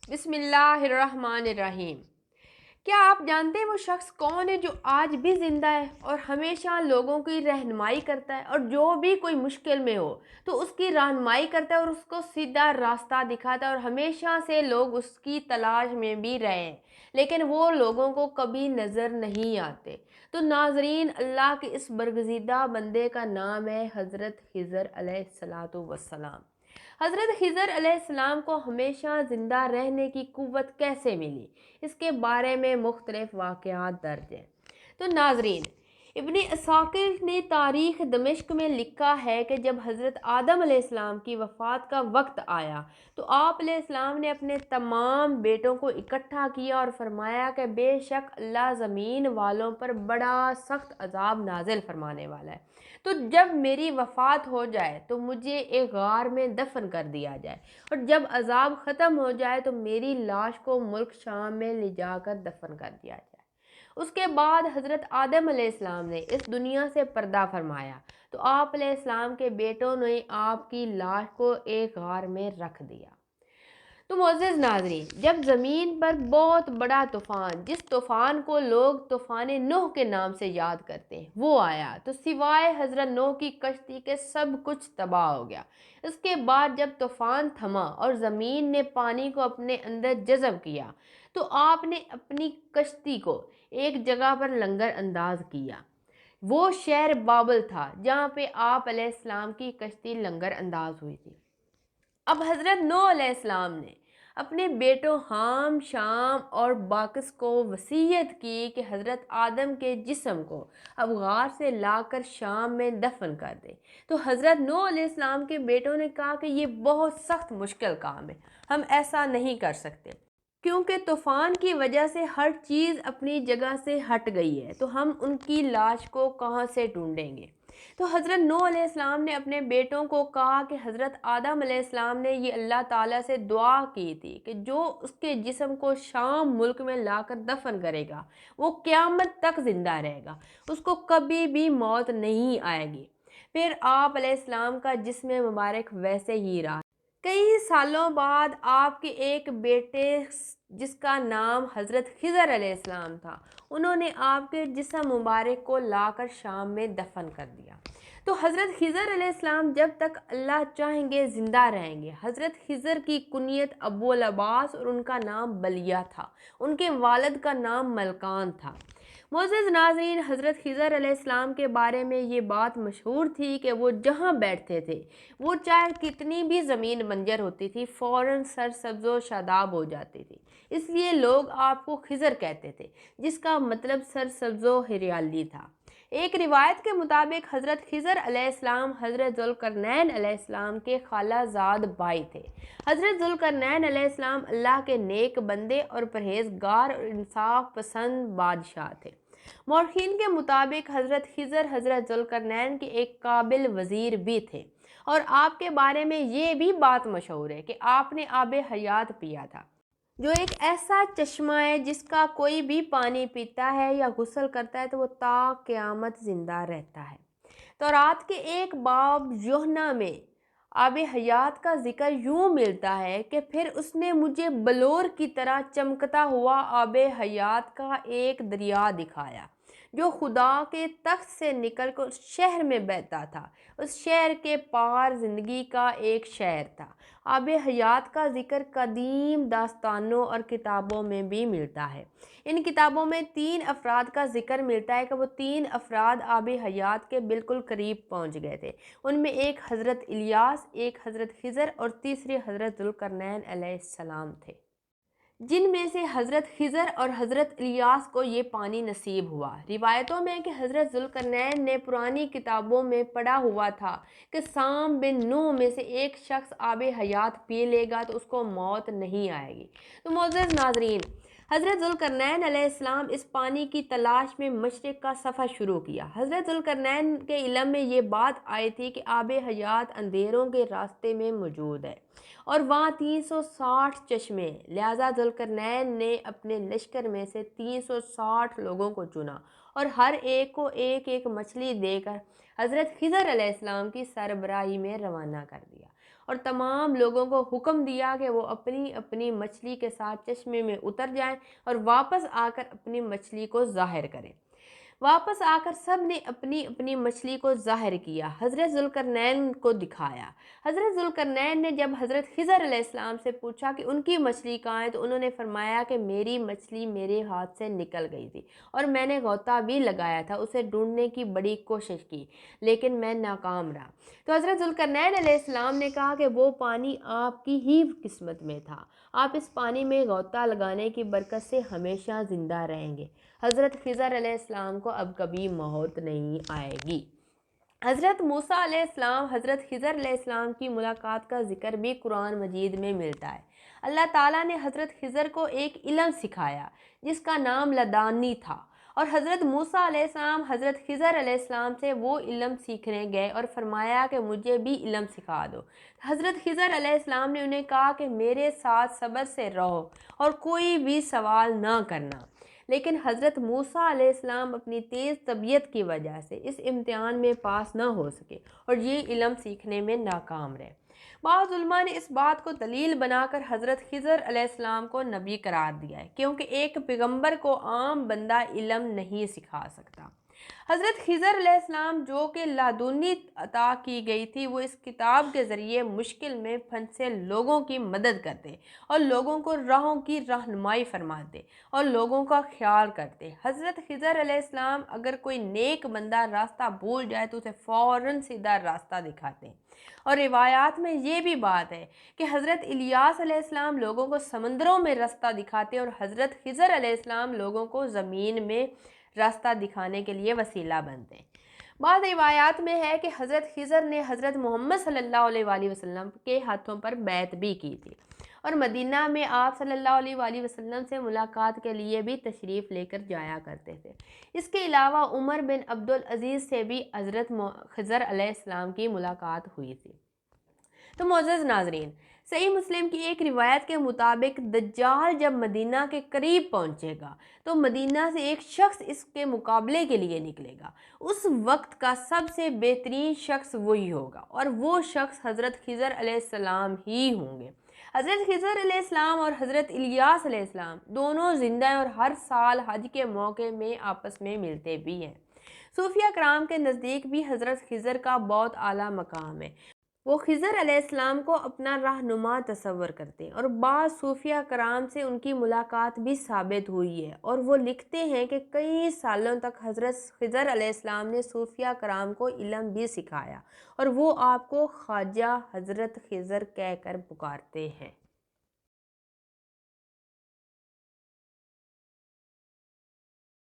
بسم اللہ الرحمن الرحیم۔ کیا آپ جانتے ہیں وہ شخص کون ہے جو آج بھی زندہ ہے اور ہمیشہ لوگوں کی رہنمائی کرتا ہے، اور جو بھی کوئی مشکل میں ہو تو اس کی رہنمائی کرتا ہے اور اس کو سیدھا راستہ دکھاتا ہے، اور ہمیشہ سے لوگ اس کی تلاش میں بھی رہے ہیں لیکن وہ لوگوں کو کبھی نظر نہیں آتے؟ تو ناظرین، اللہ کے اس برگزیدہ بندے کا نام ہے حضرت خضر علیہ السلام۔ حضرت خضر علیہ السلام کو ہمیشہ زندہ رہنے کی قوت کیسے ملی؟ اس کے بارے میں مختلف واقعات درج ہیں۔ تو ناظرین، ابن اساکر نے تاریخ دمشق میں لکھا ہے کہ جب حضرت آدم علیہ السلام کی وفات کا وقت آیا تو آپ علیہ السلام نے اپنے تمام بیٹوں کو اکٹھا کیا اور فرمایا کہ بے شک اللہ زمین والوں پر بڑا سخت عذاب نازل فرمانے والا ہے، تو جب میری وفات ہو جائے تو مجھے ایک غار میں دفن کر دیا جائے، اور جب عذاب ختم ہو جائے تو میری لاش کو ملک شام میں لے جا کر دفن کر دیا جائے۔ اس کے بعد حضرت آدم علیہ السلام نے اس دنیا سے پردہ فرمایا تو آپ علیہ السلام کے بیٹوں نے آپ کی لاش کو ایک غار میں رکھ دیا۔ تو معزز ناظرین، جب زمین پر بہت بڑا طوفان، جس طوفان کو لوگ طوفان نوح کے نام سے یاد کرتے ہیں، وہ آیا تو سوائے حضرت نوح کی کشتی کے سب کچھ تباہ ہو گیا۔ اس کے بعد جب طوفان تھما اور زمین نے پانی کو اپنے اندر جذب کیا تو آپ نے اپنی کشتی کو ایک جگہ پر لنگر انداز کیا۔ وہ شہر بابل تھا جہاں پہ آپ علیہ السلام کی کشتی لنگر انداز ہوئی تھی۔ اب حضرت نوح علیہ السلام نے اپنے بیٹوں حام، شام اور باقس کو وصیت کی کہ حضرت آدم کے جسم کو اب غار سے لا کر شام میں دفن کر دے۔ تو حضرت نوح علیہ السلام کے بیٹوں نے کہا کہ یہ بہت سخت مشکل کام ہے، ہم ایسا نہیں کر سکتے، کیونکہ طوفان کی وجہ سے ہر چیز اپنی جگہ سے ہٹ گئی ہے، تو ہم ان کی لاش کو کہاں سے ڈھونڈیں گے؟ تو حضرت نوح علیہ السلام نے اپنے بیٹوں کو کہا کہ حضرت آدم علیہ السلام نے یہ اللہ تعالیٰ سے دعا کی تھی کہ جو اس کے جسم کو شام ملک میں لا کر دفن کرے گا وہ قیامت تک زندہ رہے گا، اس کو کبھی بھی موت نہیں آئے گی۔ پھر آپ علیہ السلام کا جسم مبارک ویسے ہی رہا۔ کئی سالوں بعد آپ کے ایک بیٹے جس کا نام حضرت خضر علیہ السلام تھا، انہوں نے آپ کے جسم مبارک کو لا کر شام میں دفن کر دیا۔ تو حضرت خضر علیہ السلام جب تک اللہ چاہیں گے زندہ رہیں گے۔ حضرت خضر کی کنیت ابو العباس اور ان کا نام بلیہ تھا، ان کے والد کا نام ملکان تھا۔ معزز ناظرین، حضرت خضر علیہ السلام کے بارے میں یہ بات مشہور تھی کہ وہ جہاں بیٹھتے تھے وہ چاہے کتنی بھی زمین بنجر ہوتی تھی فوراً سرسبز و شاداب ہو جاتی تھی، اس لیے لوگ آپ کو خضر کہتے تھے، جس کا مطلب سرسبز و ہریالی تھا۔ ایک روایت کے مطابق حضرت خضر علیہ السلام حضرت ذوالقرنین علیہ السلام کے خالہ زاد بھائی تھے۔ حضرت ذوالقرنین علیہ السلام اللہ کے نیک بندے اور پرہیزگار اور انصاف پسند بادشاہ تھے۔ مورخین کے مطابق حضرت خضر حضرت ذوالقرنین کے ایک قابل وزیر بھی تھے، اور آپ کے بارے میں یہ بھی بات مشہور ہے کہ آپ نے آب حیات پیا تھا، جو ایک ایسا چشمہ ہے جس کا کوئی بھی پانی پیتا ہے یا غسل کرتا ہے تو وہ تا قیامت زندہ رہتا ہے۔ تورات کے ایک باب یوحنا میں آب حیات کا ذکر یوں ملتا ہے کہ پھر اس نے مجھے بلور کی طرح چمکتا ہوا آب حیات کا ایک دریا دکھایا جو خدا کے تخت سے نکل کر اس شہر میں بہتا تھا، اس شہر کے پار زندگی کا ایک شہر تھا۔ آب حیات کا ذکر قدیم داستانوں اور کتابوں میں بھی ملتا ہے۔ ان کتابوں میں 3 افراد کا ذکر ملتا ہے کہ وہ 3 افراد آب حیات کے بالکل قریب پہنچ گئے تھے۔ ان میں ایک حضرت الیاس، ایک حضرت خضر اور تیسرے حضرت ذوالقرنین علیہ السلام تھے، جن میں سے حضرت خضر اور حضرت الیاس کو یہ پانی نصیب ہوا۔ روایتوں میں کہ حضرت ذوالقرنین نے پرانی کتابوں میں پڑھا ہوا تھا کہ سام بن نوح میں سے ایک شخص آب حیات پی لے گا تو اس کو موت نہیں آئے گی۔ تو معزز ناظرین، حضرت ذوالقرنین علیہ السلام اس پانی کی تلاش میں مشرق کا سفر شروع کیا۔ حضرت ذوالقرنین کے علم میں یہ بات آئی تھی کہ آب حیات اندھیروں کے راستے میں موجود ہے اور وہاں 360 چشمے، لہٰذا ذوالقرنین نے اپنے لشکر میں سے 360 لوگوں کو چنا اور ہر ایک کو ایک ایک مچھلی دے کر حضرت خضر علیہ السلام کی سربراہی میں روانہ کر دیا، اور تمام لوگوں کو حکم دیا کہ وہ اپنی اپنی مچھلی کے ساتھ چشمے میں اتر جائیں اور واپس آ کر اپنی مچھلی کو ظاہر کریں۔ واپس آ کر سب نے اپنی اپنی مچھلی کو ظاہر کیا، حضرت ذوالقرنین کو دکھایا۔ حضرت ذوالقرنین نے جب حضرت خضر علیہ السلام سے پوچھا کہ ان کی مچھلی کہاں ہے، تو انہوں نے فرمایا کہ میری مچھلی میرے ہاتھ سے نکل گئی تھی اور میں نے غوطہ بھی لگایا تھا، اسے ڈھونڈنے کی بڑی کوشش کی لیکن میں ناکام رہا۔ تو حضرت ذوالقرنین علیہ السلام نے کہا کہ وہ پانی آپ کی ہی قسمت میں تھا، آپ اس پانی میں غوطہ لگانے کی برکت سے ہمیشہ زندہ رہیں گے۔ حضرت خضر علیہ السلام کو اب کبھی موت نہیں آئے گی۔ حضرت موسیٰ علیہ السلام حضرت خضر علیہ السلام کی ملاقات کا ذکر بھی قرآن مجید میں ملتا ہے۔ اللہ تعالیٰ نے حضرت خضر کو ایک علم سکھایا جس کا نام لدانی تھا، اور حضرت موسیٰ علیہ السلام حضرت خضر علیہ السلام سے وہ علم سیکھنے گئے اور فرمایا کہ مجھے بھی علم سکھا دو۔ حضرت خضر علیہ السلام نے انہیں کہا کہ میرے ساتھ صبر سے رہو اور کوئی بھی سوال نہ کرنا، لیکن حضرت موسیٰ علیہ السلام اپنی تیز طبیعت کی وجہ سے اس امتحان میں پاس نہ ہو سکے اور یہ علم سیکھنے میں ناکام رہے۔ بعض علماء نے اس بات کو دلیل بنا کر حضرت خضر علیہ السلام کو نبی قرار دیا ہے، کیونکہ ایک پیغمبر کو عام بندہ علم نہیں سکھا سکتا۔ حضرت خضر علیہ السلام جو کہ لادنی عطا کی گئی تھی، وہ اس کتاب کے ذریعے مشکل میں پھنسے لوگوں کی مدد کرتے اور لوگوں کو راہوں کی رہنمائی فرماتے اور لوگوں کا خیال کرتے۔ حضرت خضر علیہ السلام اگر کوئی نیک بندہ راستہ بھول جائے تو اسے فوراً سیدھا راستہ دکھاتے۔ اور روایات میں یہ بھی بات ہے کہ حضرت الیاس علیہ السلام لوگوں کو سمندروں میں راستہ دکھاتے اور حضرت خضر علیہ السلام لوگوں کو زمین میں راستہ دکھانے کے لیے وسیلہ بنتے ہیں۔ بعض روایات میں ہے کہ حضرت خضر نے حضرت محمد صلی اللہ علیہ وآلہ وسلم کے ہاتھوں پر بیعت بھی کی تھی اور مدینہ میں آپ صلی اللہ علیہ وآلہ وسلم سے ملاقات کے لیے بھی تشریف لے کر جایا کرتے تھے۔ اس کے علاوہ عمر بن عبدالعزیز سے بھی حضرت خضر علیہ السلام کی ملاقات ہوئی تھی۔ تو معزز ناظرین، صحیح مسلم کی ایک روایت کے مطابق دجال جب مدینہ کے قریب پہنچے گا تو مدینہ سے ایک شخص اس کے مقابلے کے لیے نکلے گا۔ اس وقت کا سب سے بہترین شخص وہی ہوگا اور وہ شخص حضرت خضر علیہ السلام ہی ہوں گے۔ حضرت خضر علیہ السلام اور حضرت الیاس علیہ السلام دونوں زندہ ہیں اور ہر سال حج کے موقع میں آپس میں ملتے بھی ہیں۔ صوفیہ کرام کے نزدیک بھی حضرت خضر کا بہت اعلیٰ مقام ہے۔ وہ خضر علیہ السلام کو اپنا رہنما تصور کرتے ہیں اور بعض صوفیہ کرام سے ان کی ملاقات بھی ثابت ہوئی ہے، اور وہ لکھتے ہیں کہ کئی سالوں تک حضرت خضر علیہ السلام نے صوفیہ کرام کو علم بھی سکھایا اور وہ آپ کو خواجہ حضرت خضر کہہ کر پکارتے ہیں۔